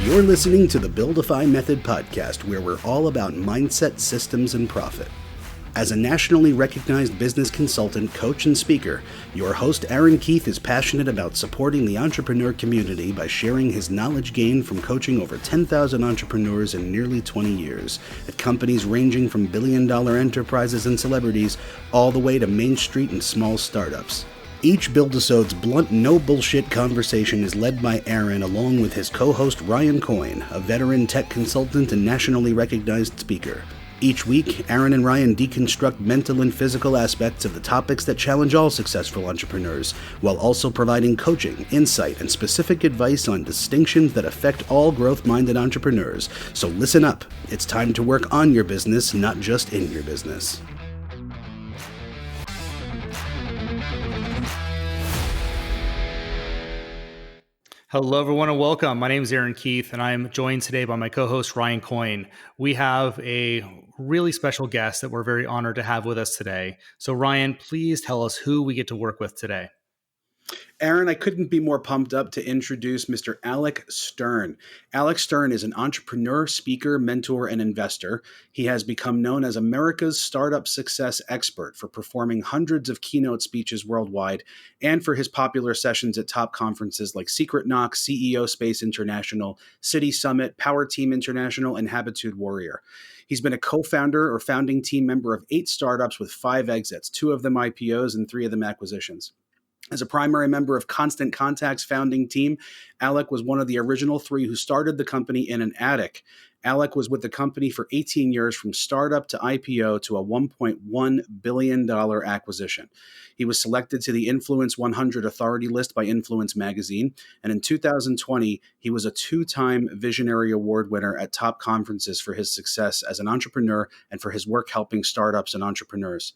You're listening to the Build-ify Method podcast, where we're all about mindset, systems, and profit. As a nationally recognized business consultant, coach, and speaker, your host Aaron Keith is passionate about supporting the entrepreneur community by sharing his knowledge gained from coaching over 10,000 entrepreneurs in nearly 20 years at companies ranging from billion-dollar enterprises and celebrities all the way to Main Street and small startups. Each Build-isode's blunt, no-bullshit conversation is led by Aaron along with his co-host Ryan Coyne, a veteran tech consultant and nationally recognized speaker. Each week, Aaron and Ryan deconstruct mental and physical aspects of the topics that challenge all successful entrepreneurs, while also providing coaching, insight, and specific advice on distinctions that affect all growth-minded entrepreneurs. So listen up. It's time to work on your business, not just in your business. Hello, everyone, and welcome. My name is Aaron Keith, and I am joined today by my co-host, Ryan Coyne. We have a really special guest that we're very honored to have with us today. So, Ryan, please tell us who we get to work with today. Aaron, I couldn't be more pumped up to introduce Mr. Alec Stern. Alec Stern is an entrepreneur, speaker, mentor, and investor. He has become known as America's startup success expert for performing hundreds of keynote speeches worldwide and for his popular sessions at top conferences like Secret Knock, CEO Space International, City Summit, Power Team International, and Habitude Warrior. He's been a co-founder or founding team member of 8 startups with 5 exits, 2 of them IPOs and 3 of them acquisitions. As a primary member of Constant Contact's founding team, Alec was one of the original 3 who started the company in an attic. Alec was with the company for 18 years, from startup to IPO to a $1.1 billion acquisition. He was selected to the Influence 100 Authority list by Influence magazine, and in 2020, he was a 2-time Visionary Award winner at top conferences for his success as an entrepreneur and for his work helping startups and entrepreneurs.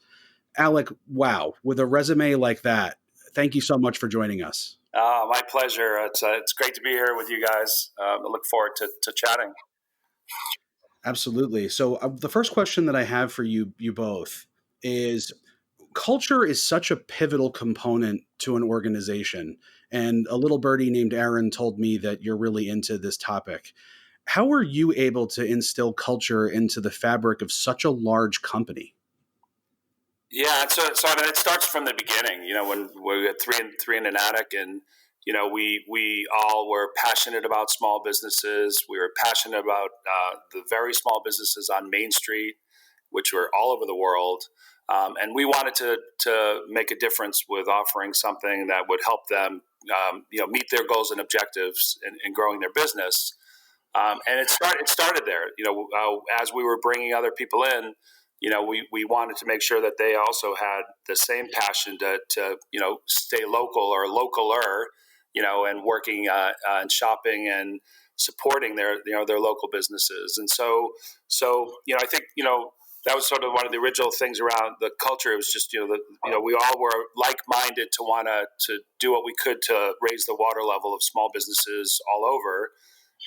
Alec, wow, with a resume like that, thank you so much for joining us. My pleasure. It's great to be here with you guys. I look forward to chatting. Absolutely. So the first question that I have for you both is, culture is such a pivotal component to an organization. And a little birdie named Aaron told me that you're really into this topic. How are you able to instill culture into the fabric of such a large company? Yeah, so I mean, it starts from the beginning. You know, when we had three in an attic, and you know, we all were passionate about small businesses. We were passionate about the very small businesses on Main Street, which were all over the world, and we wanted to make a difference with offering something that would help them, meet their goals and objectives in growing their business. And it started there. You know, as we were bringing other people in. You know, we wanted to make sure that they also had the same passion to stay local or localer, and working and shopping and supporting their local businesses. And so I think that was sort of one of the original things around the culture. It was just we all were like-minded to want to do what we could to raise the water level of small businesses all over.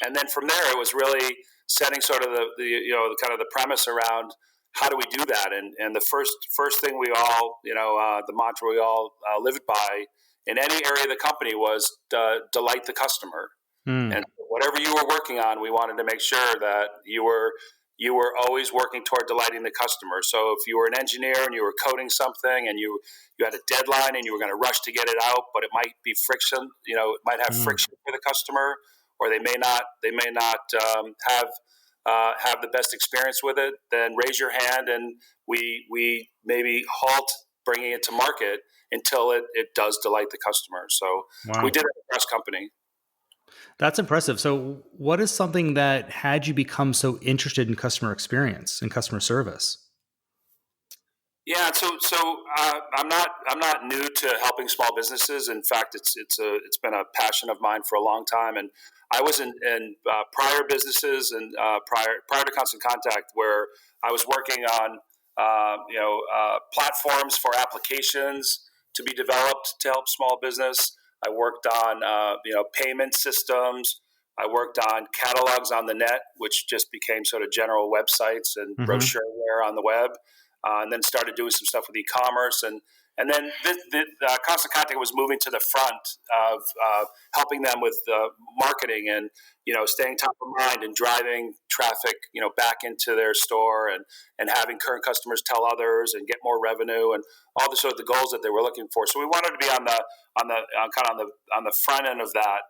And then from there, it was really setting sort of the kind of the premise around. How do we do that? And the first thing we all, the mantra we all lived by in any area of the company was delight the customer. And whatever you were working on, we wanted to make sure that you were always working toward delighting the customer. So if you were an engineer and you were coding something and you had a deadline and you were going to rush to get it out, but it might be friction, it might have friction for the customer, or they may not have the best experience with it, then raise your hand and we maybe halt bringing it to market until it does delight the customer. So We did it across company. That's impressive. So what is something that had you become so interested in customer experience and customer service? Yeah, so I'm not new to helping small businesses. In fact, it's been a passion of mine for a long time, and I was in prior businesses and prior to Constant Contact, where I was working on platforms for applications to be developed to help small business. I worked on payment systems. I worked on catalogs on the net, which just became sort of general websites and brochureware on the web. And then started doing some stuff with e-commerce. And And then Constant Contact was moving to the front of helping them with marketing and, staying top of mind and driving traffic, back into their store and having current customers tell others and get more revenue and all the sort of the goals that they were looking for. So we wanted to be on the front end of that,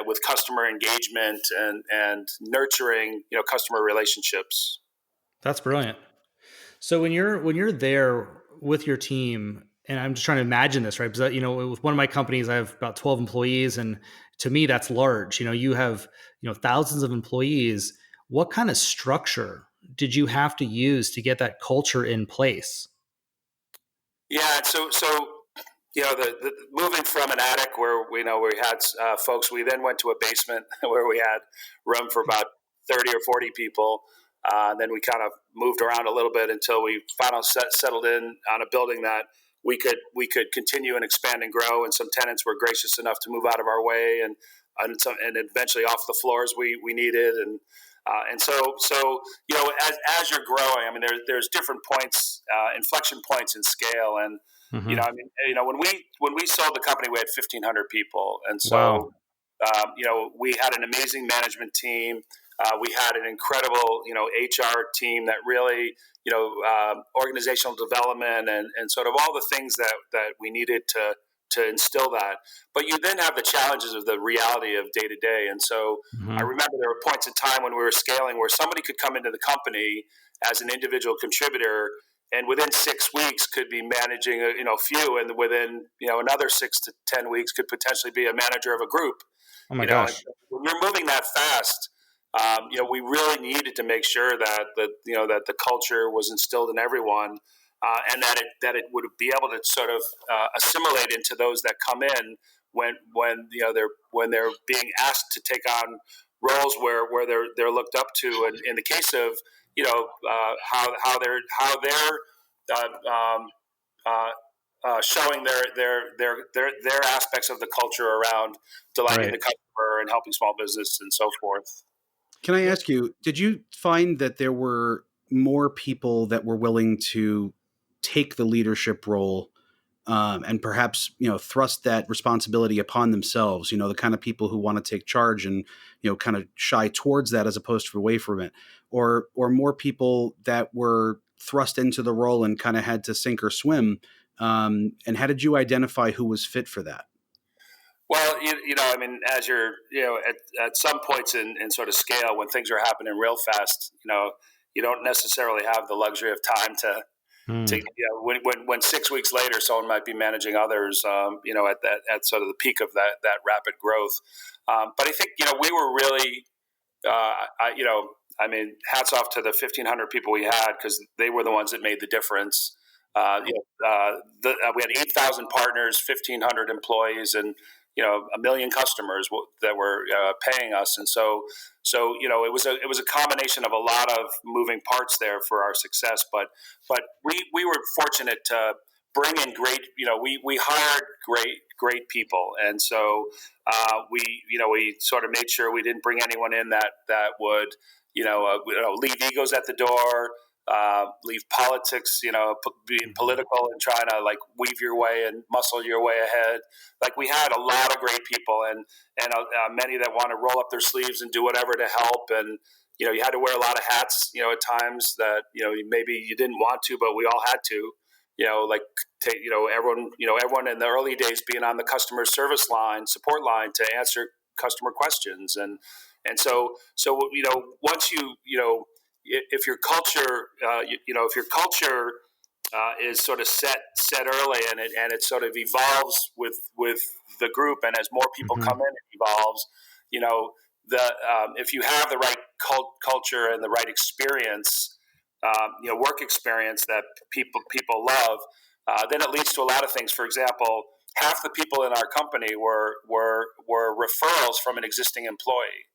with customer engagement and nurturing, customer relationships. That's brilliant. So when you're there with your team, and I'm just trying to imagine this, right? Because with one of my companies, I have about 12 employees, and to me, that's large. You have thousands of employees. What kind of structure did you have to use to get that culture in place? Yeah, so the moving from an attic where we had folks, we then went to a basement where we had room for about 30 or 40 people. Then we kind of moved around a little bit until we finally settled in on a building that we could continue and expand and grow. And some tenants were gracious enough to move out of our way and eventually off the floors we needed. And so as you're growing, I mean, there's different points, inflection points in scale. And Mm-hmm. when we sold the company, we had 1,500 people, and Wow. so we had an amazing management team. We had an incredible, HR team that really, organizational development and sort of all the things that we needed to instill that. But you then have the challenges of the reality of day to day. And so I Mm-hmm. remember there were points in time when we were scaling where somebody could come into the company as an individual contributor and within 6 weeks could be managing a few, and within another 6 to 10 weeks could potentially be a manager of a group. Oh my And gosh. when you're moving that fast, we really needed to make sure that the culture was instilled in everyone, and that it would be able to sort of assimilate into those that come in when they're being asked to take on roles where they're looked up to. And in the case of how they're uh, um, uh, showing their aspects of the culture around delighting Right. the customer and helping small business and so forth. Can I Yeah. ask you, did you find that there were more people that were willing to take the leadership role, and perhaps thrust that responsibility upon themselves? The kind of people who want to take charge and kind of shy towards that as opposed to away from it, or more people that were thrust into the role and kind of had to sink or swim. And how did you identify who was fit for that? Well, I mean, as you're, at some points in sort of scale, when things are happening real fast, you don't necessarily have the luxury of time to Mm. when 6 weeks later, someone might be managing others, at sort of the peak of that rapid growth. But I think, we were really, I mean, hats off to the 1,500 people we had, because they were the ones that made the difference. We had 8,000 partners, 1,500 employees, and 1 million customers that were paying us. And so it was a combination of a lot of moving parts there for our success. But we were fortunate to bring in great. We hired great people, and so we sort of made sure we didn't bring anyone in that would leave egos at the door, leave politics, being political and trying to like weave your way and muscle your way ahead. Like, we had a lot of great people, and many that want to roll up their sleeves and do whatever to help. And you had to wear a lot of hats, at times that maybe you didn't want to, but we all had to. Like take everyone in the early days being on the customer service line, support line to answer customer questions, and so once if your culture if your culture is sort of set early, and it sort of evolves with the group, and as more people Mm-hmm. come in, it evolves. You know, the if you have the right culture and the right experience, work experience that people love, then it leads to a lot of things. For example, half the people in our company were referrals from an existing employee.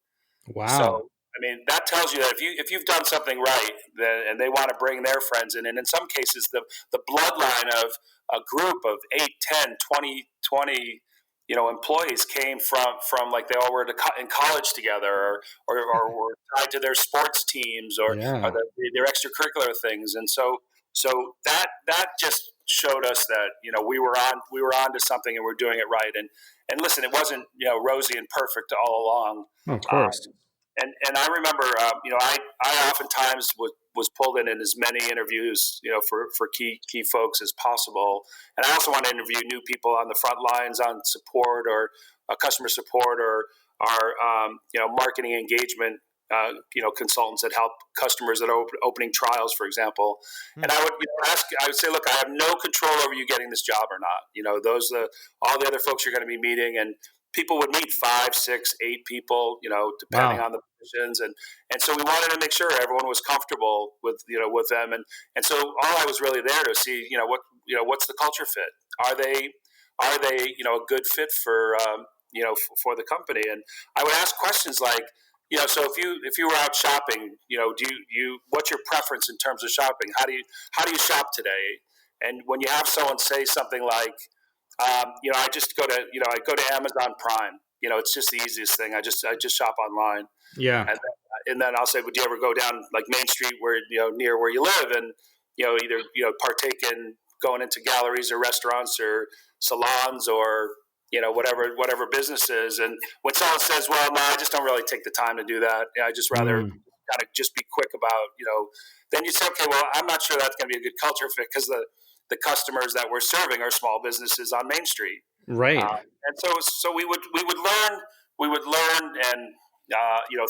Wow. So, I mean, that tells you that if you've done something right, then, and they want to bring their friends in, and in some cases, the bloodline of a group of 8, 10, 20 employees came from like they all were in college together, or were tied to their sports teams, or Yeah. their extracurricular things, and so that just showed us that we were on to something and we're doing it right. And listen, it wasn't rosy and perfect all along. Oh, of course. And I remember I oftentimes was pulled in as many interviews for key folks as possible. And I also want to interview new people on the front lines on support or customer support or our marketing engagement consultants that help customers that are opening trials, for example. And I would I would say, look, I have no control over you getting this job or not. Those all the other folks you're going to be meeting, and people would meet 5, 6, 8 people, depending on the positions, and so we wanted to make sure everyone was comfortable with them, and so all I was really there to see what's the culture fit? Are they a good fit for for the company? And I would ask questions like, so if you were out shopping, do you what's your preference in terms of shopping? How do you shop today? And when you have someone say something like, I just go to I go to Amazon Prime. It's just the easiest thing. I just shop online. Yeah. And then I'll say, would you ever go down like Main Street where near where you live and either partake in going into galleries or restaurants or salons or whatever businesses. And when someone says, well, no, I just don't really take the time to do that. I just rather kind of just be quick about, then you say, okay, well, I'm not sure that's going to be a good culture fit because the customers that we're serving are small businesses on Main Street. Right. And so we would learn and,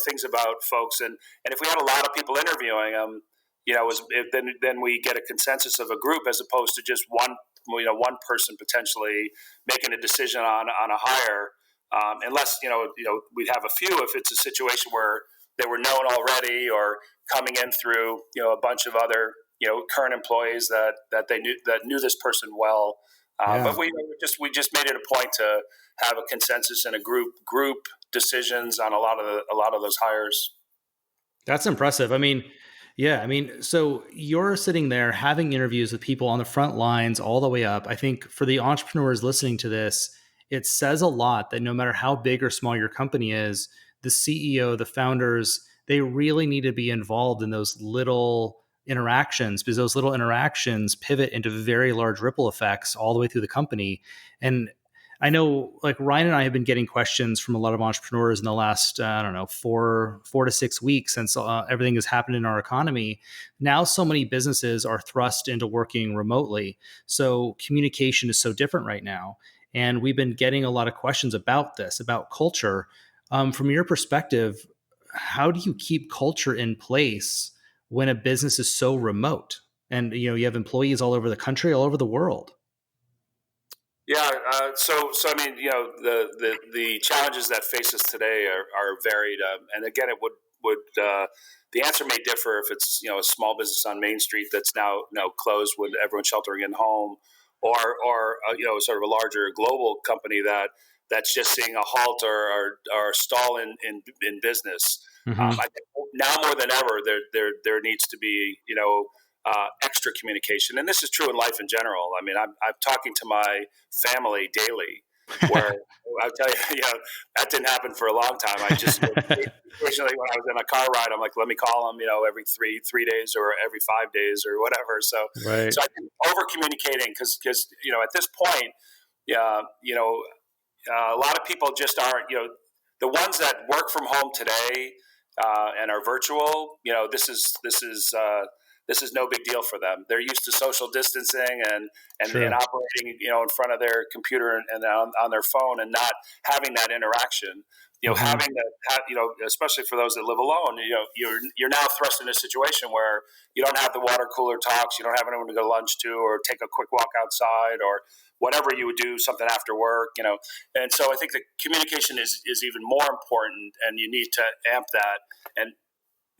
things about folks. And if we had a lot of people interviewing them, then we get a consensus of a group as opposed to just one person potentially making a decision on a hire, unless we'd have a few if it's a situation where they were known already or coming in through a bunch of other current employees that they knew this person well. But we just made it a point to have a consensus and a group decisions on a lot of those hires. That's impressive. I mean, so you're sitting there having interviews with people on the front lines all the way up. I think for the entrepreneurs listening to this, it says a lot that no matter how big or small your company is, the CEO, the founders, they really need to be involved in those little interactions because those little interactions pivot into very large ripple effects all the way through the company. And I know like Ryan and I have been getting questions from a lot of entrepreneurs in the last, 4 to 6 weeks since everything has happened in our economy. Now, so many businesses are thrust into working remotely. So communication is so different right now. And we've been getting a lot of questions about this, about culture. From your perspective, how do you keep culture in place when a business is so remote and, you have employees all over the country, all over the world? Yeah. So I mean, the challenges that face us today are varied, and again, it would the answer may differ if it's a small business on Main Street that's now closed with everyone sheltering in home, or sort of a larger global company that's just seeing a halt or stall in business. Mm-hmm. I think now more than ever there needs to be extra communication, and this is true in life in general. I mean, I'm talking to my family daily, where I'll tell you, that didn't happen for a long time. I just occasionally when I was in a car ride, I'm like, let me call them, every three days or every 5 days or whatever. So I think over communicating because at this point, a lot of people just aren't, the ones that work from home today and are virtual, this is no big deal for them. They're used to social distancing and operating, in front of their computer and on their phone and not having that interaction. Having that, especially for those that live alone, you're now thrust in a situation where you don't have the water cooler talks, you don't have anyone to go to lunch to, or take a quick walk outside, or whatever you would do, something after work, And so I think the communication is even more important, and you need to amp that. And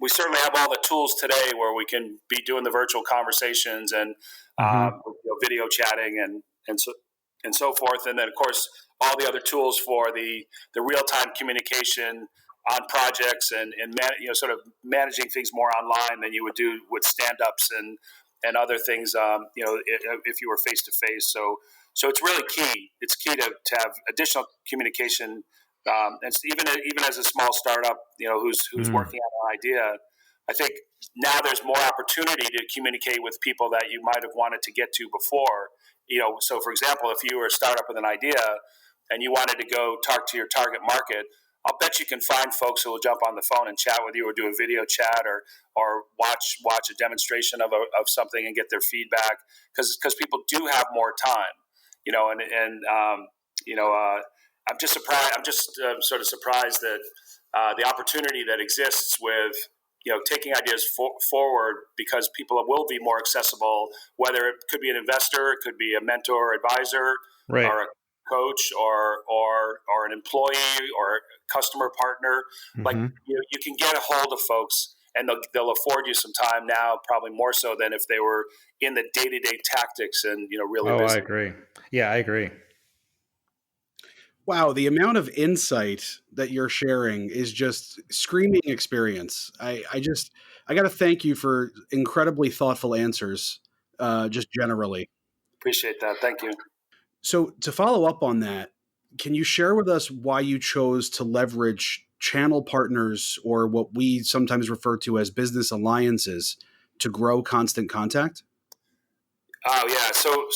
we certainly have all the tools today where we can be doing the virtual conversations and video chatting and so forth. And then, of course, all the other tools for the real-time communication on projects and sort of managing things more online than you would do with stand-ups and other things, if you were face-to-face. So it's really key. It's key to have additional communication, and even as a small startup, who's working on an idea, I think now there's more opportunity to communicate with people that you might have wanted to get to before. So for example, if you were a startup with an idea and you wanted to go talk to your target market, I'll bet you can find folks who will jump on the phone and chat with you, or do a video chat, or watch a demonstration of something and get their feedback, because people do have more time, I'm just surprised. I'm just sort of surprised that the opportunity that exists with taking ideas forward, because people will be more accessible, whether it could be an investor, it could be a mentor, advisor, Right. or a coach, or an employee, or a customer partner. Mm-hmm. Like you can get a hold of folks, and they'll afford you some time now, probably more so than if they were in the day-to-day tactics and really busy. I agree. Yeah, I agree. Wow, the amount of insight that you're sharing is just screaming experience. I got to thank you for incredibly thoughtful answers, just generally. Appreciate that. Thank you. So to follow up on that, can you share with us why you chose to leverage channel partners, or what we sometimes refer to as business alliances, to grow Constant Contact? Oh yeah. So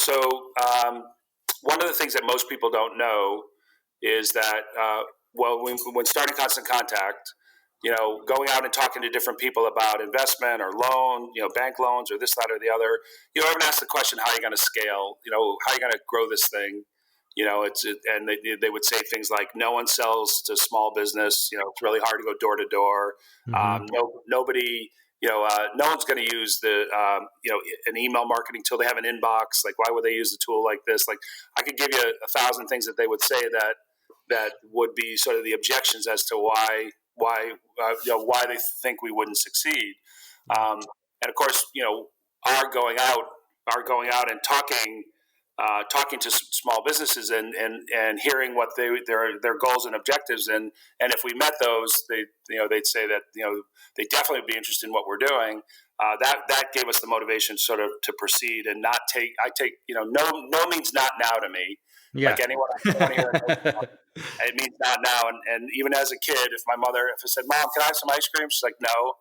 one of the things that most people don't know is that when starting Constant Contact, going out and talking to different people about investment or loan, bank loans or this, that, or the other, everyone asks the question, how are you going to scale? How are you going to grow this thing? And they would say things like, no one sells to small business. It's really hard to go door to door. Nobody, no one's going to use an email marketing tool. They have an inbox. Like, why would they use a tool like this? Like, I could give you 1,000 things that they would say that would be sort of the objections as to why they think we wouldn't succeed. And of course, our going out and talking to small businesses and hearing what their goals and objectives, and if we met those, they'd say that they definitely would be interested in what we're doing. That gave us the motivation sort of to proceed and not take. No means not now to me. Yeah. Like anyone I want to hear, it means not now. And even as a kid, if I said, "Mom, can I have some ice cream?" She's like, "No."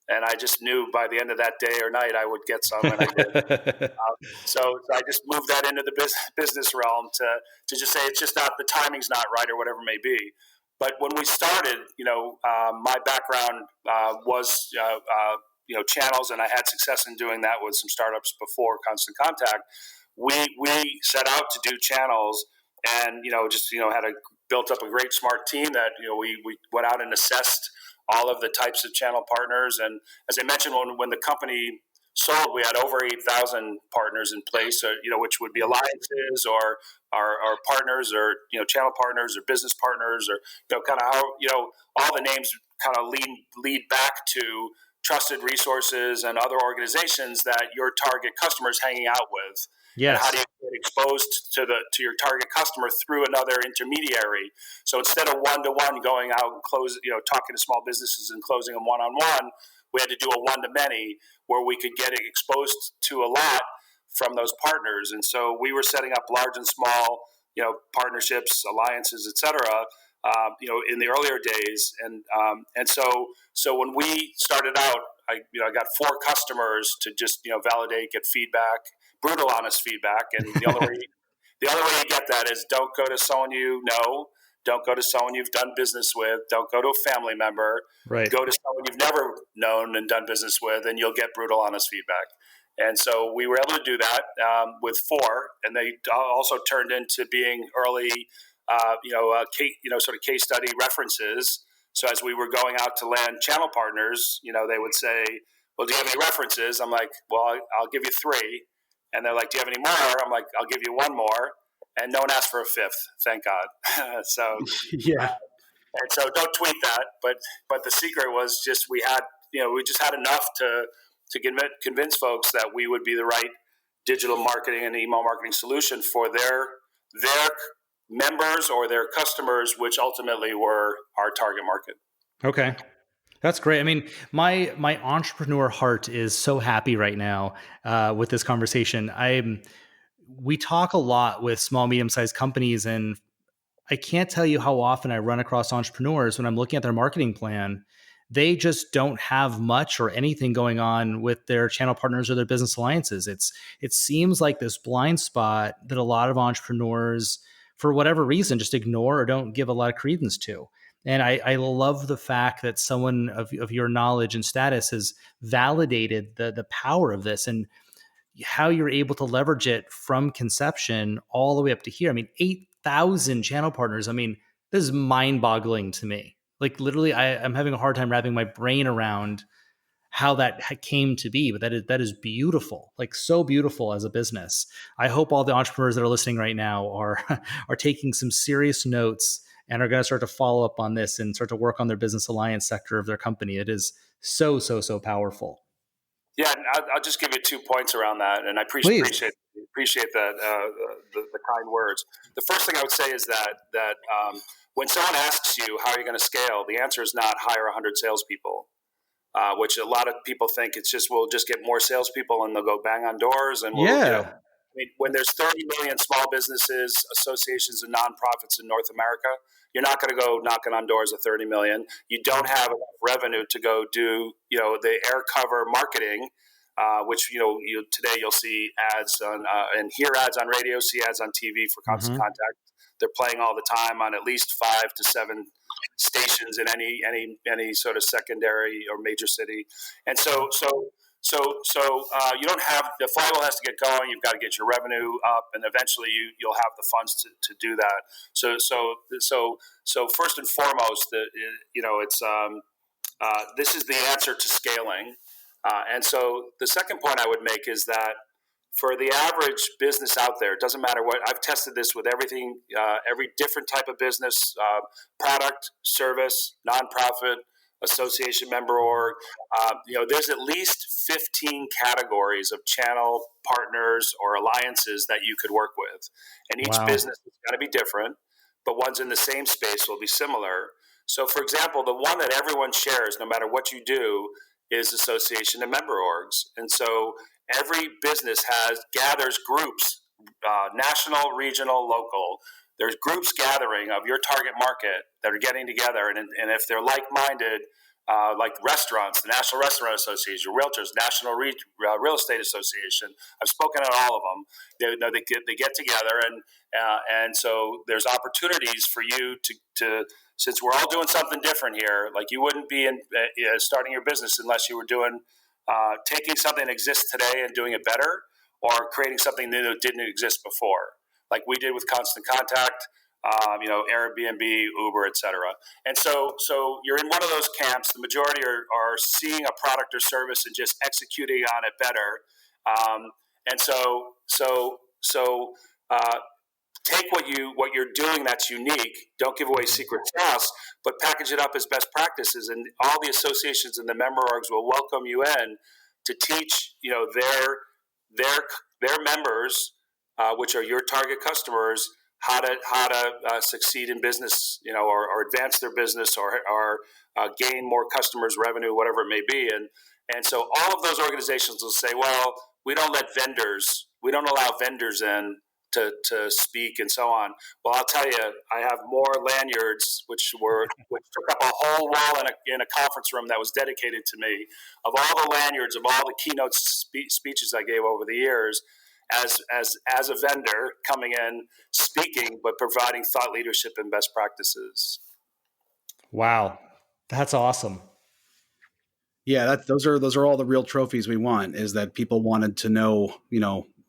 And I just knew by the end of that day or night I would get some, and I did. So I just moved that into the business realm to just say it's just not, the timing's not right, or whatever it may be. But when we started, my background was channels, and I had success in doing that with some startups before Constant Contact. We set out to do channels, and had built up a great smart team that we went out and assessed all of the types of channel partners. And as I mentioned, when the company sold, we had over 8,000 partners in place, which would be alliances or partners, or channel partners, or business partners, or kind of how all the names kind of lead back to trusted resources and other organizations that your target customer is hanging out with. Yes. And how do you get exposed to your target customer through another intermediary? So instead of one-to-one going out and talking to small businesses and closing them one-on-one, we had to do a one-to-many, where we could get exposed to a lot from those partners. And so we were setting up large and small, partnerships, alliances, et cetera, in the earlier days. And so when we started out, I got 4 customers to just validate, get feedback, brutal, honest feedback. And the only way you get that is, don't go to someone you know, don't go to someone you've done business with, don't go to a family member, Right. Go to someone you've never known and done business with, and you'll get brutal, honest feedback. And so we were able to do that with 4, and they also turned into being early, sort of case study references. So as we were going out to land channel partners, they would say, "Well, do you have any references?" I'm like, "Well, I'll give you 3." And they're like, "Do you have any more?" I'm like, "I'll give you 1 more." And no one asked for a 5th, thank God. So Yeah. and so don't tweet that, but the secret was just we just had enough to convince folks that we would be the right digital marketing and email marketing solution for their members or their customers, which ultimately were our target market. Okay. That's great. I mean, my entrepreneur heart is so happy right now with this conversation. We talk a lot with small, medium-sized companies, and I can't tell you how often I run across entrepreneurs when I'm looking at their marketing plan they just don't have much or anything going on with their channel partners or their business alliances. It seems like this blind spot that a lot of entrepreneurs, for whatever reason, just ignore or don't give a lot of credence to. And I love the fact that someone of your knowledge and status has validated the power of this and how you're able to leverage it from conception all the way up to here. I mean, 8,000 channel partners. I mean, this is mind boggling to me. Like literally, I'm having a hard time wrapping my brain around how that came to be, but that is beautiful, like so beautiful as a business. I hope all the entrepreneurs that are listening right now are are taking some serious notes and are going to start to follow up on this and start to work on their business alliance sector of their company. It is so powerful. Yeah, I'll just give you 2 points around that, and I Please. appreciate that the kind words. The first thing I would say is that when someone asks you how are you going to scale, the answer is not hire 100 salespeople, which a lot of people think it's just we'll just get more salespeople and they'll go bang on doors and we'll I mean, when there's 30 million small businesses, associations, and nonprofits in North America, you're not going to go knocking on doors of 30 million. You don't have enough revenue to go do, the air cover marketing, which, today you'll see ads on, and hear ads on radio, see ads on TV for Constant Contact. They're playing all the time on at least 5 to 7 stations in any sort of secondary or major city. And so you don't have the flywheel has to get going. You've got to get your revenue up, and eventually you'll have the funds to do that. So first and foremost, this is the answer to scaling. And so the second point I would make is that for the average business out there, it doesn't matter what. I've tested this with everything, every different type of business, product, service, nonprofit, association, member org. There's at least 15 categories of channel partners or alliances that you could work with. And each business has got to be different, but ones in the same space will be similar. So, for example, the one that everyone shares, no matter what you do, is association and member orgs. And so every business gathers groups, national, regional, local. There's groups gathering of your target market that are getting together, and if they're like-minded, like restaurants, the National Restaurant Association, realtors, National Real Estate Association. I've spoken at all of them. They get together, and so there's opportunities for you to since we're all doing something different here. Like you wouldn't be starting your business unless you were doing taking something that exists today and doing it better, or creating something new that didn't exist before, like we did with Constant Contact. Airbnb, Uber, etc. And so you're in one of those camps. The majority are seeing a product or service and just executing on it better. Take what you're doing that's unique. Don't give away secret sauce, but package it up as best practices. And all the associations and the member orgs will welcome you in to teach their members, which are your target customers, how to succeed in business, or advance their business, or gain more customers, revenue, whatever it may be. And so all of those organizations will say, well, we don't allow vendors in to speak and so on. Well, I'll tell you, I have more lanyards, which took up a whole wall in a conference room that was dedicated to me, of all the lanyards of all the keynote speeches I gave over the years. As a vendor coming in, speaking, but providing thought leadership and best practices. Wow, that's awesome. Yeah, those are all the real trophies we want. Is that people wanted to know,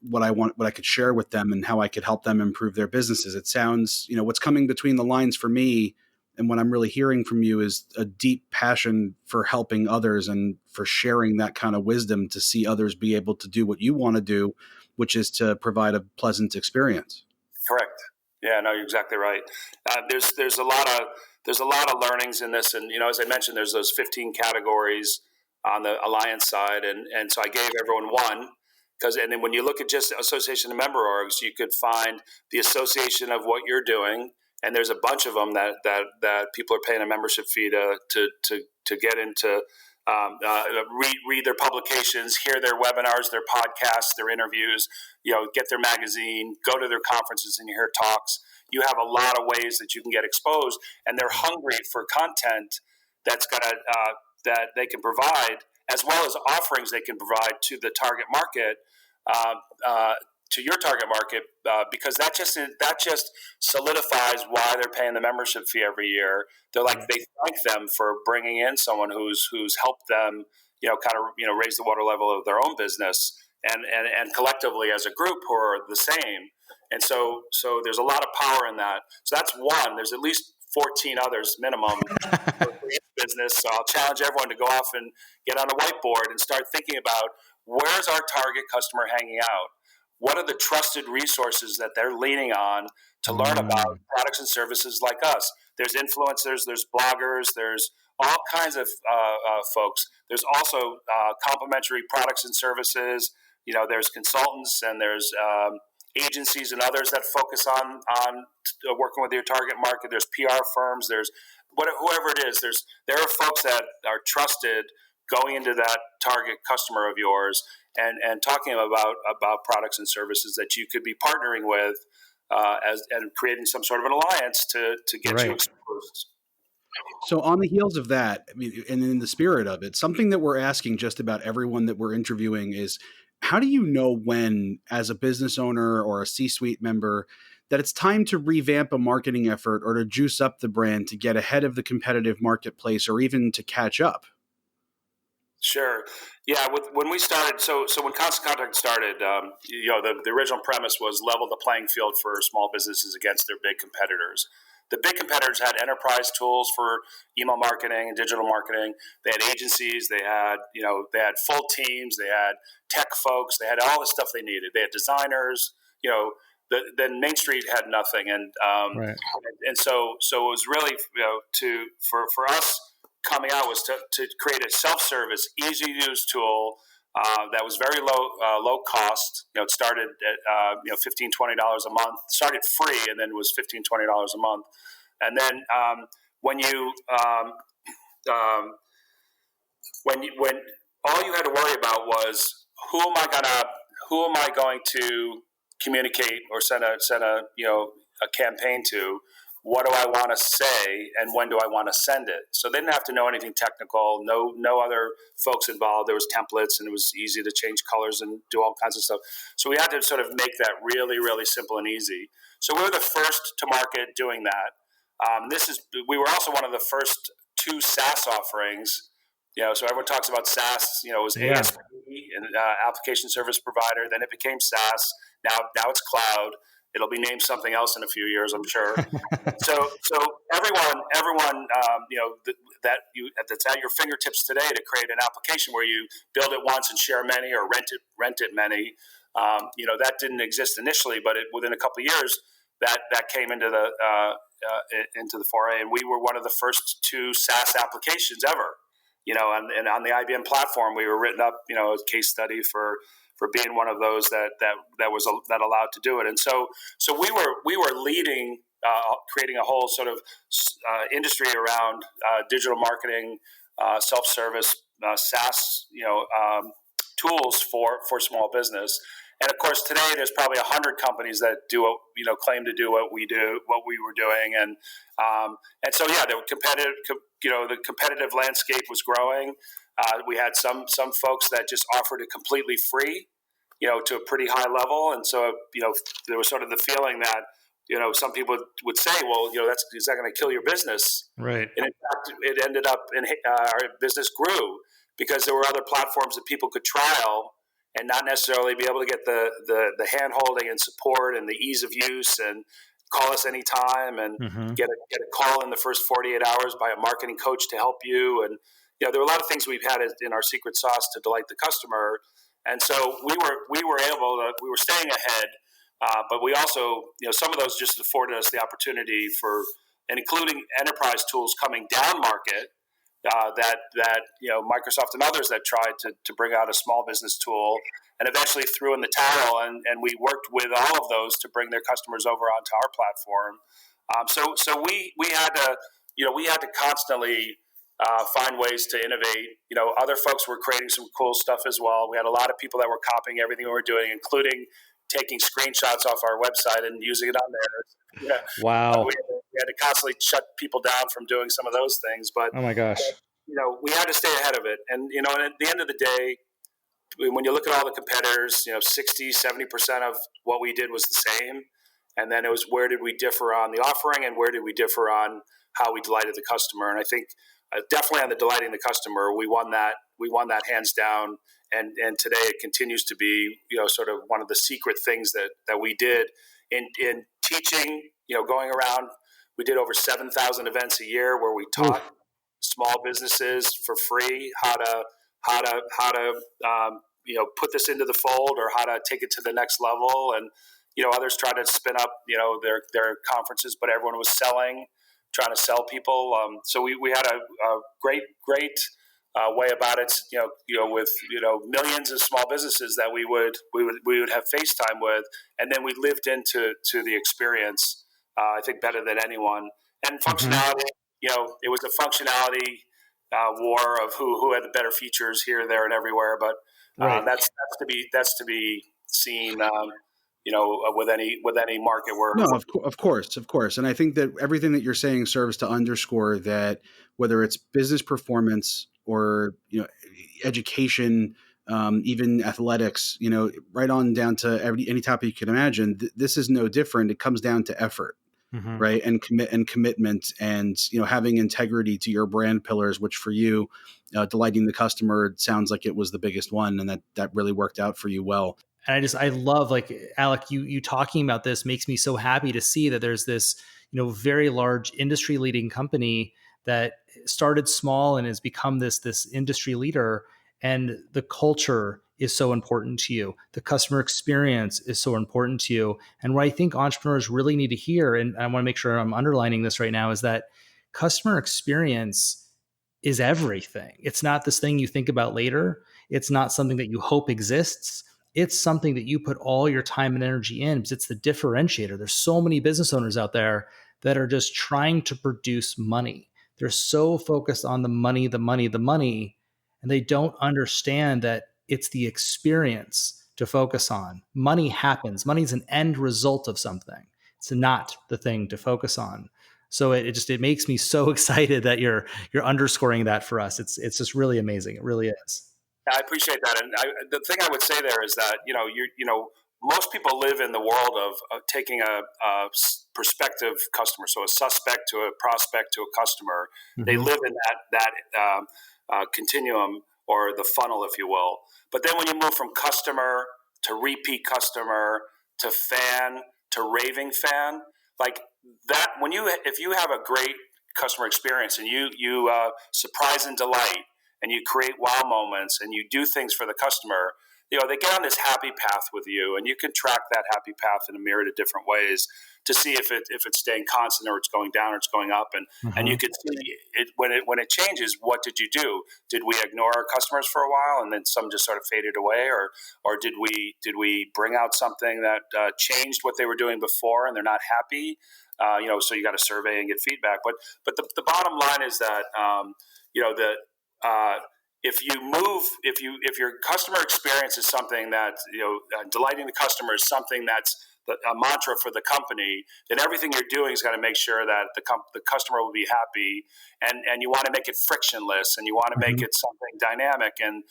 what I could share with them and how I could help them improve their businesses. It sounds, what's coming between the lines for me and what I'm really hearing from you is a deep passion for helping others and for sharing that kind of wisdom to see others be able to do what you want to do, which is to provide a pleasant experience. Correct. Yeah, no, you're exactly right. There's a lot of learnings in this, and as I mentioned, there's those 15 categories on the alliance side, and so I gave everyone one. And then when you look at just association and member orgs, you could find the association of what you're doing, and there's a bunch of them that people are paying a membership fee to get into, read their publications, hear their webinars, their podcasts, their interviews, get their magazine, go to their conferences and hear talks. You have a lot of ways that you can get exposed, and they're hungry for content that's going to that they can provide, as well as offerings they can provide to the target market, uh, uh, to your target market, because that just solidifies why they're paying the membership fee every year. They're like, they thank them for bringing in someone who's helped them, raise the water level of their own business, and collectively as a group who are the same. And so there's a lot of power in that. So that's one. There's at least 14 others minimum for business. So I'll challenge everyone to go off and get on a whiteboard and start thinking about, where's our target customer hanging out? What are the trusted resources that they're leaning on to learn about products and services like us? There's influencers, there's bloggers, there's all kinds of folks. There's also complementary products and services. There's consultants, and there's agencies and others that focus on working with your target market. There's PR firms. There's whoever it is. There are folks that are trusted going into that target customer of yours and talking about products and services that you could be partnering with, and creating some sort of an alliance to get you exposed. So on the heels of that, I mean, and in the spirit of it, something that we're asking just about everyone that we're interviewing is, how do you know when, as a business owner or a C-suite member, that it's time to revamp a marketing effort or to juice up the brand to get ahead of the competitive marketplace or even to catch up? Sure. Yeah. When we started, so when Constant Contact started, the original premise was level the playing field for small businesses against their big competitors. The big competitors had enterprise tools for email marketing and digital marketing. They had agencies. They had full teams. They had tech folks. They had all the stuff they needed. They had designers. Then Main Street had nothing, and so it was really for us coming out was to create a self-service, easy-to-use tool that was very low cost. It started at $15, $20 a month. Started free, and then was $15, $20 a month. And then when all you had to worry about was, who am I going to communicate or send a campaign to? What do I want to say, and when do I want to send it? So they didn't have to know anything technical. No other folks involved. There was templates, and it was easy to change colors and do all kinds of stuff. So we had to sort of make that really, really simple and easy. So we were the first to market doing that. We were also one of the first two SaaS offerings. So everyone talks about SaaS. It was ASP, and application service provider. Then it became SaaS. Now it's cloud. It'll be named something else in a few years, I'm sure. So everyone, that's at your fingertips today to create an application where you build it once and share many, or rent it many. That didn't exist initially, but within a couple of years, that came into the foray, and we were one of the first two SaaS applications ever. And on the IBM platform, we were written up, a case study for being one of those that allowed to do it. And so we were leading, creating a whole sort of industry around digital marketing, self-service, SaaS, tools for small business. And of course, today there's probably 100 companies that claim to do what we were doing, and so the competitive landscape was growing. We had some folks that just offered it completely free, to a pretty high level, and so there was sort of the feeling that some people would say, well, is that going to kill your business? Right. And in fact, it ended up our business grew because there were other platforms that people could trial and not necessarily be able to get the hand holding and support and the ease of use, and call us anytime, and get a call in the first 48 hours by a marketing coach to help you. And there were a lot of things we've had in our secret sauce to delight the customer. And so we were staying ahead, but we also, some of those just afforded us the opportunity and including enterprise tools coming down market, that Microsoft and others that tried to bring out a small business tool, and eventually threw in the towel, and we worked with all of those to bring their customers over onto our platform. So we had to constantly find ways to innovate. Other folks were creating some cool stuff as well. We had a lot of people that were copying everything we were doing, including taking screenshots off our website and using it on there. Yeah. Wow. We had to constantly shut people down from doing some of those things. But oh my gosh. we had to stay ahead of it. And, and at the end of the day, when you look at all the competitors, 60, 70% of what we did was the same. And then it was, where did we differ on the offering, and where did we differ on how we delighted the customer? And I think definitely on the delighting the customer, we won that hands down. And today it continues to be, sort of one of the secret things that we did in teaching, going around. We did over 7,000 events a year where we taught small businesses for free how to put this into the fold, or how to take it to the next level. And others try to spin up their conferences, but everyone was trying to sell people. So we had a great way about it. With millions of small businesses that we would have FaceTime with, and then we lived into the experience. I think better than anyone. And functionality. It was a functionality war of who had the better features here, there, and everywhere. But that's to be seen. With any market where of course, and I think that everything that you're saying serves to underscore that whether it's business performance or education, even athletics, right on down to any topic you can imagine, this is no different. It comes down to effort. Mm-hmm. Right. And commitment, and, having integrity to your brand pillars, which for you, delighting the customer sounds like it was the biggest one. And that really worked out for you well. And I love, like, Alec, you talking about this makes me so happy to see that there's this, very large industry leading company that started small and has become this industry leader. And the culture is so important to you. The customer experience is so important to you. And what I think entrepreneurs really need to hear, and I want to make sure I'm underlining this right now, is that customer experience is everything. It's not this thing you think about later. It's not something that you hope exists. It's something that you put all your time and energy in, because it's the differentiator. There's so many business owners out there that are just trying to produce money. They're so focused on the money, and they don't understand that it's the experience to focus on. Money happens. Money is an end result of something. It's not the thing to focus on. So it makes me so excited that you're underscoring that for us. It's just really amazing. It really is. I appreciate that. And the thing I would say there is that, most people live in the world of taking a prospective customer, so a suspect to a prospect to a customer. Mm-hmm. They live in that continuum, or the funnel, if you will. But then when you move from customer to repeat customer to fan to raving fan, like that, if you have a great customer experience and you surprise and delight, and you create wow moments, and you do things for the customer, they get on this happy path with you, and you can track that happy path in a myriad of different ways to see if it's staying constant, or it's going down, or it's going up, and mm-hmm. and you can see it when it changes. What did you do? Did we ignore our customers for a while, and then some just sort of faded away, or did we bring out something that changed what they were doing before, and they're not happy? So you got to survey and get feedback. But the bottom line is that if your customer experience is something that delighting the customer is something that's a mantra for the company, then everything you're doing is going to make sure that the customer will be happy, and you want to make it frictionless, and you want to make it something dynamic, and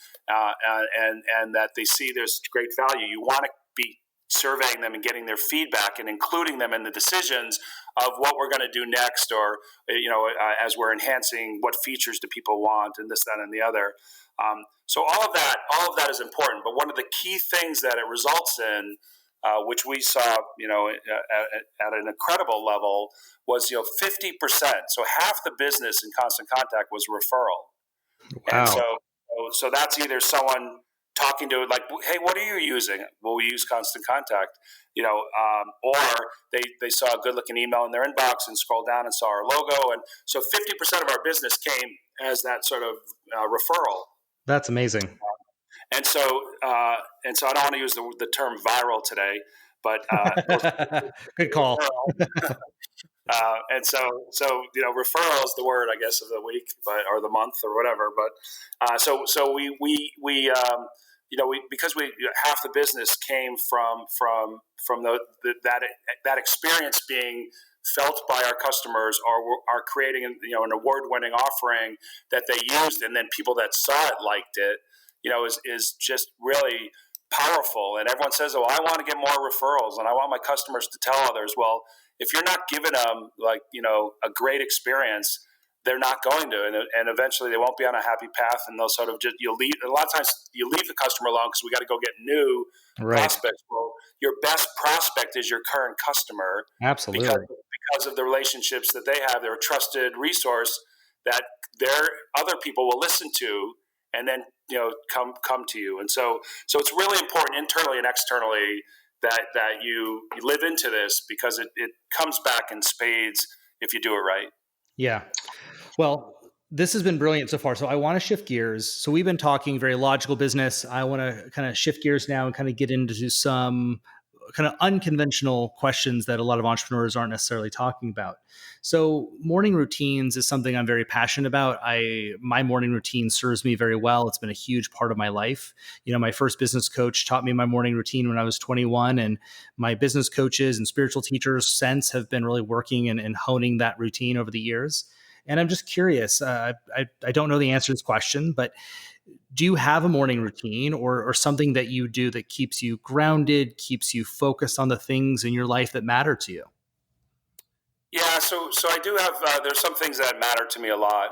that they see there's great value. You want to be surveying them and getting their feedback and including them in the decisions of what we're going to do next, or as we're enhancing, what features do people want, and this, that, and the other. So all of that is important. But one of the key things that it results in, which we saw at an incredible level, was 50%. So half the business in Constant Contact was referral. Wow. And so that's either someone talking to, like, hey, what are you using? Well, we use Constant Contact, or they saw a good looking email in their inbox and scrolled down and saw our logo. And so 50% of our business came as that sort of referral. That's amazing. And so I don't want to use the term viral today, but good call. And so referral is the word, I guess, of the week, or the month, or whatever. But so we because half the business came from that experience being felt by our customers, or are creating an award-winning offering that they used, and then people that saw it liked it, is just really powerful. And everyone says, "Oh, I want to get more referrals, and I want my customers to tell others." Well, if you're not giving them a great experience, they're not going to, and eventually they won't be on a happy path, and they'll sort of you'll leave. A lot of times you leave the customer alone because we got to go get new Right. prospects. Well, your best prospect is your current customer, Absolutely. because of the relationships that they have. They're a trusted resource that their other people will listen to, and then come to you. And so it's really important internally and externally that you live into this, because it comes back in spades if you do it right. Yeah. Well, this has been brilliant so far. So I want to shift gears. So we've been talking very logical business. I want to kind of shift gears now and kind of get into some kind of unconventional questions that a lot of entrepreneurs aren't necessarily talking about. So morning routines is something I'm very passionate about. My morning routine serves me very well. It's been a huge part of my life. My first business coach taught me my morning routine when I was 21, and my business coaches and spiritual teachers since have been really working and honing that routine over the years. And I'm just curious. I don't know the answer to this question, but do you have a morning routine or something that you do that keeps you grounded, keeps you focused on the things in your life that matter to you? Yeah, so I do have. There's some things that matter to me a lot,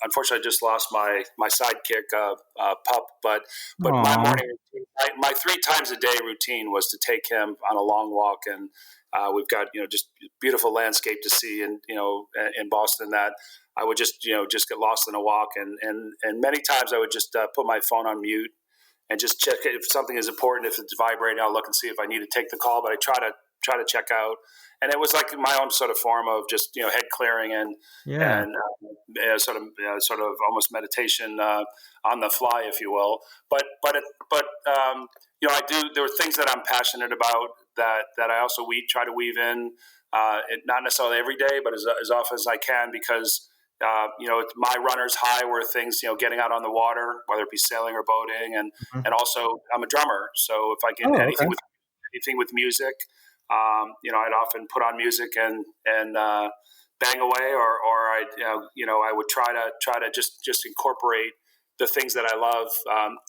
unfortunately, I just lost my sidekick, pup. But my Aw, morning routine, my 3 times a day routine was to take him on a long walk, and we've got just beautiful landscape to see, and in Boston, that I would just get lost in a walk, and many times I would just put my phone on mute and just check if something is important. If it's vibrating, I'll look and see if I need to take the call. But I try to check out, and it was like my own sort of form of just head clearing yeah, and sort of almost meditation on the fly, if you will. But I do. There are things that I'm passionate about that I also try to weave in, not necessarily every day, but as often as I can, because it's my runner's high, where things, getting out on the water, whether it be sailing or boating, and mhm. and also I'm a drummer, so if I get Oh, okay. anything with music, I'd often put on music and bang away, or I would try to just incorporate the things that I love,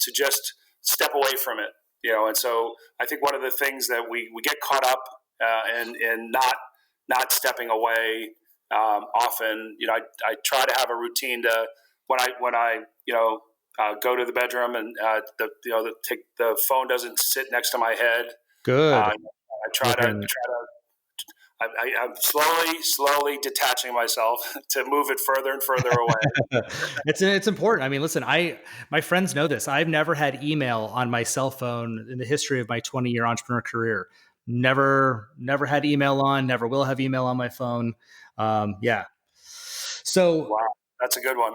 to just step away from it, and so I think one of the things that we get caught up in not stepping away. Often, I try to have a routine to when I go to the bedroom, and the phone doesn't sit next to my head. Good. I try to Looking I'm slowly detaching myself to move it further and further away. it's important. I mean, listen, my friends know this. I've never had email on my cell phone in the history of my 20-year entrepreneur career. Never had email on, never will have email on my phone. Yeah. So Wow, that's a good one.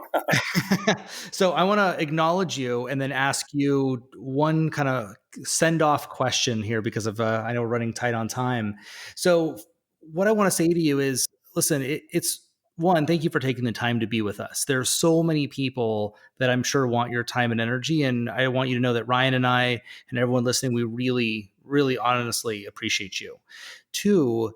so I want to acknowledge you and then ask you one kind of send off question here because of I know we're running tight on time. So what I want to say to you is, listen, it's one, thank you for taking the time to be with us. There's so many people that I'm sure want your time and energy, and I want you to know that Ryan and I and everyone listening, we really, really honestly appreciate you. Two,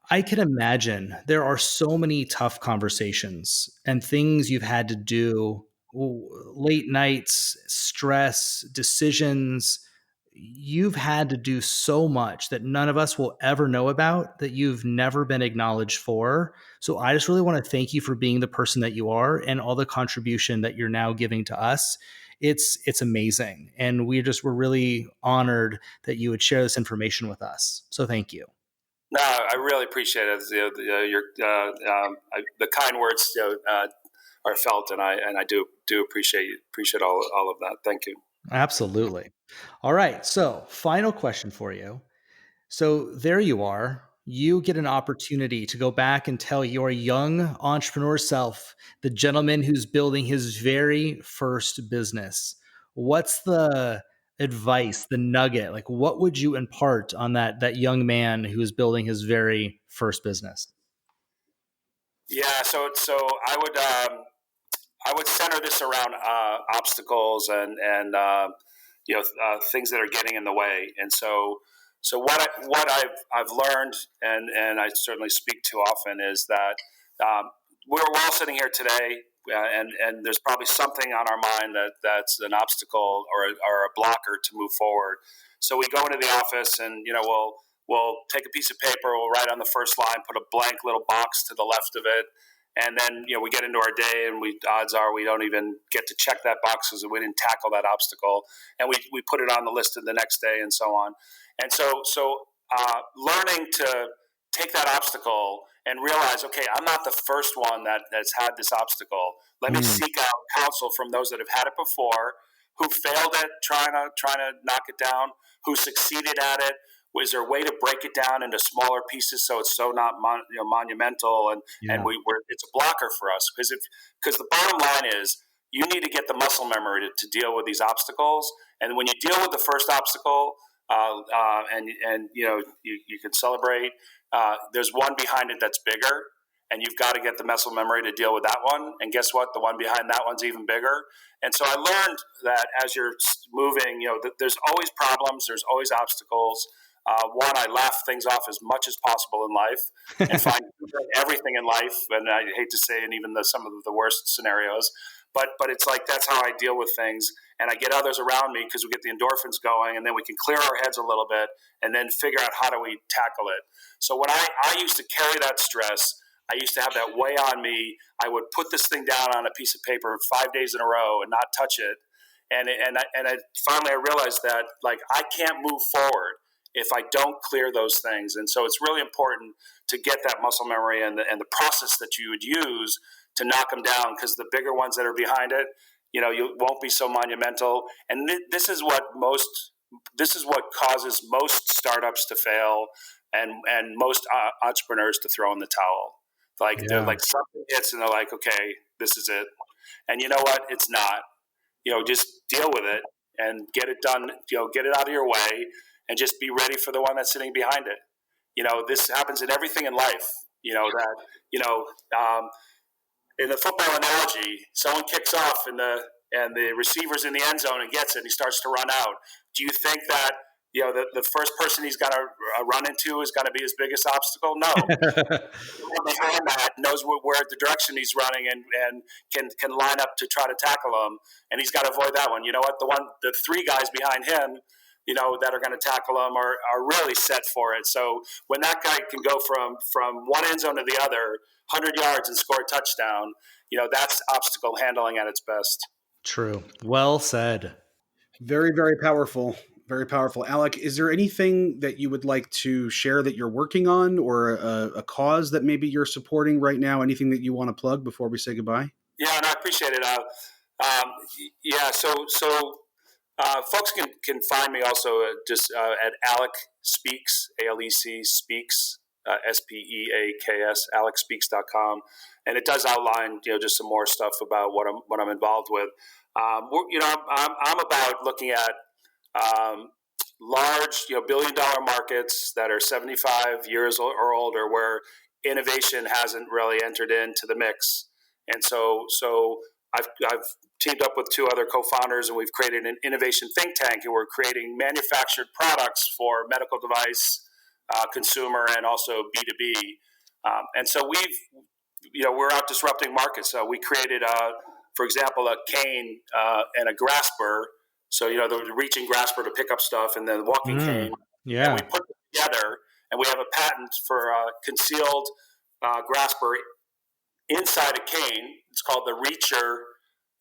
I can imagine there are so many tough conversations and things you've had to do, late nights, stress, decisions. You've had to do so much that none of us will ever know about, that you've never been acknowledged for. So I just really want to thank you for being the person that you are and all the contribution that you're now giving to us. It's amazing. And we're really honored that you would share this information with us. So thank you. No, I really appreciate it. The kind words are felt, and I do appreciate all of that. Thank you. Absolutely. All right. So, final question for you. So, there you are. You get an opportunity to go back and tell your young entrepreneur self, the gentleman who's building his very first business. What's the advice, the nugget? Like, what would you impart on that young man who's building his very first business? Yeah, so I would center this around obstacles, and things that are getting in the way. And so what I've learned, and I certainly speak too often, is that we're all sitting here today, and there's probably something on our mind that's an obstacle or a blocker to move forward. So we go into the office, and we'll take a piece of paper, we'll write on the first line, put a blank little box to the left of it, and then we get into our day, and odds are we don't even get to check that box because we didn't tackle that obstacle, and we put it on the list of the next day, and so on. And so learning to take that obstacle and realize, okay, I'm not the first one that's had this obstacle. Let me seek out counsel from those that have had it before, who failed at trying to knock it down, who succeeded at it. Was there a way to break it down into smaller pieces so it's so not monumental and it's a blocker for us? Because the bottom line is you need to get the muscle memory to deal with these obstacles. And when you deal with the first obstacle, and you can celebrate, there's one behind it that's bigger, and you've got to get the muscle memory to deal with that one. And guess what? The one behind that one's even bigger. And so I learned that as you're moving, there's always problems, there's always obstacles. One, I laugh things off as much as possible in life and find everything in life. And I hate to say, and even some of the worst scenarios, but it's like that's how I deal with things. And I get others around me because we get the endorphins going, and then we can clear our heads a little bit and then figure out how do we tackle it. So when I used to carry that stress, I used to have that weigh on me. I would put this thing down on a piece of paper 5 days in a row and not touch it. And finally I realized that I can't move forward if I don't clear those things. And so it's really important to get that muscle memory and the process that you would use to knock them down, because the bigger ones that are behind it, you won't be so monumental. And this is what causes most startups to fail and most entrepreneurs to throw in the towel. They're like something hits and they're like, okay, this is it. And you know what? It's not. Just deal with it and get it done. Get it out of your way and just be ready for the one that's sitting behind it. This happens in everything in life. In the football analogy, someone kicks off and the receiver's in the end zone and gets it, and he starts to run out. Do you think that the first person he's got to run into is going to be his biggest obstacle? No. Behind that knows where the direction he's running and can line up to try to tackle him, and he's got to avoid that one. You know what? The three guys behind him, that are going to tackle him are really set for it. So when that guy can go from one end zone to the other, 100 yards and score a touchdown, that's obstacle handling at its best. True. Well said. Very, very powerful. Very powerful. Alec, is there anything that you would like to share that you're working on, or a cause that maybe you're supporting right now? Anything that you want to plug before we say goodbye? Yeah, and I appreciate it. So folks can find me also just at Alec Speaks, ALEC Speaks, SPEAKS, AlecSpeaks.com, and it does outline just some more stuff about what I'm involved with. I'm about looking at large, billion-dollar markets that are 75 years or older, where innovation hasn't really entered into the mix, and so I've teamed up with two other co-founders, and we've created an innovation think tank, and we're creating manufactured products for medical device, consumer, and also B2B. And so we're out disrupting markets. So we created, for example, a cane and a grasper. So, the reaching grasper to pick up stuff, and then the walking cane. Yeah. And we put them together, and we have a patent for a concealed grasper inside a cane. It's called the Reacher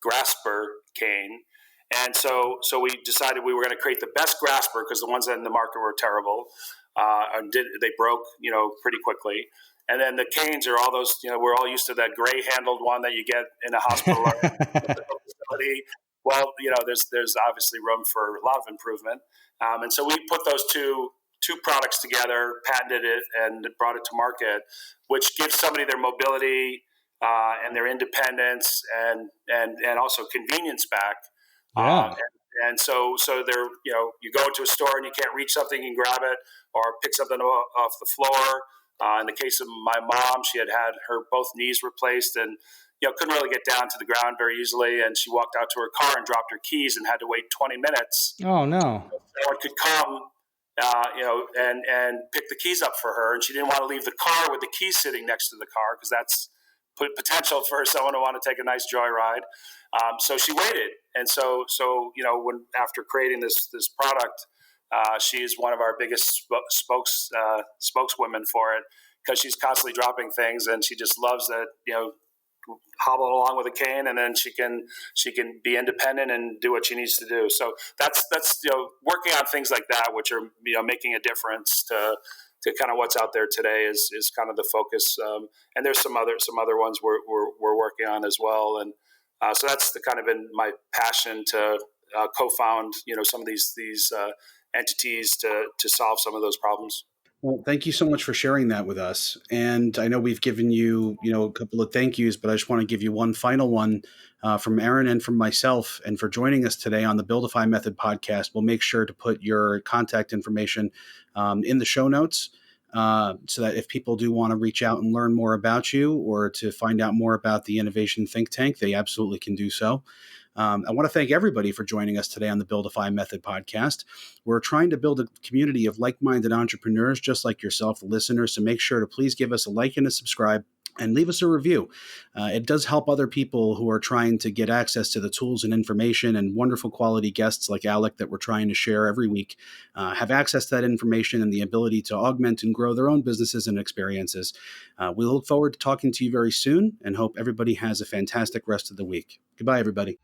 Grasper cane. And so we decided we were going to create the best grasper, because the ones that in the market were terrible. They broke, pretty quickly. And then the canes are all those, we're all used to that gray-handled one that you get in a hospital or facility. Well, there's obviously room for a lot of improvement. And so we put those two products together, patented it, and brought it to market, which gives somebody their mobility and their independence and also convenience back. Yeah. And so they're, you go into a store and you can't reach something, you can grab it or pick something off the floor. In the case of my mom, she had her both knees replaced, and couldn't really get down to the ground very easily. And she walked out to her car and dropped her keys and had to wait 20 minutes. Oh, no. Someone could come, and pick the keys up for her. And she didn't want to leave the car with the keys sitting next to the car because that's potential for someone to want to take a nice joyride. So she waited. And so when after creating this product, she is one of our biggest spokeswomen for it because she's constantly dropping things and she just loves that, hobble along with a cane, and then she can be independent and do what she needs to do. So that's working on things like that, which are making a difference to kind of what's out there today is kind of the focus. And there's some other ones we're working on as well. And so that's kind of been my passion to co-found some of these entities to solve some of those problems. Well, thank you so much for sharing that with us. And I know we've given you, a couple of thank yous, but I just want to give you one final one from Aaron and from myself, and for joining us today on the Build-ify Method podcast. We'll make sure to put your contact information in the show notes so that if people do want to reach out and learn more about you or to find out more about the Innovation Think Tank, they absolutely can do so. I want to thank everybody for joining us today on the Build-ify Method podcast. We're trying to build a community of like-minded entrepreneurs just like yourself, listeners, so make sure to please give us a like and a subscribe and leave us a review. It does help other people who are trying to get access to the tools and information and wonderful quality guests like Alec that we're trying to share every week, have access to that information and the ability to augment and grow their own businesses and experiences. We look forward to talking to you very soon and hope everybody has a fantastic rest of the week. Goodbye, everybody.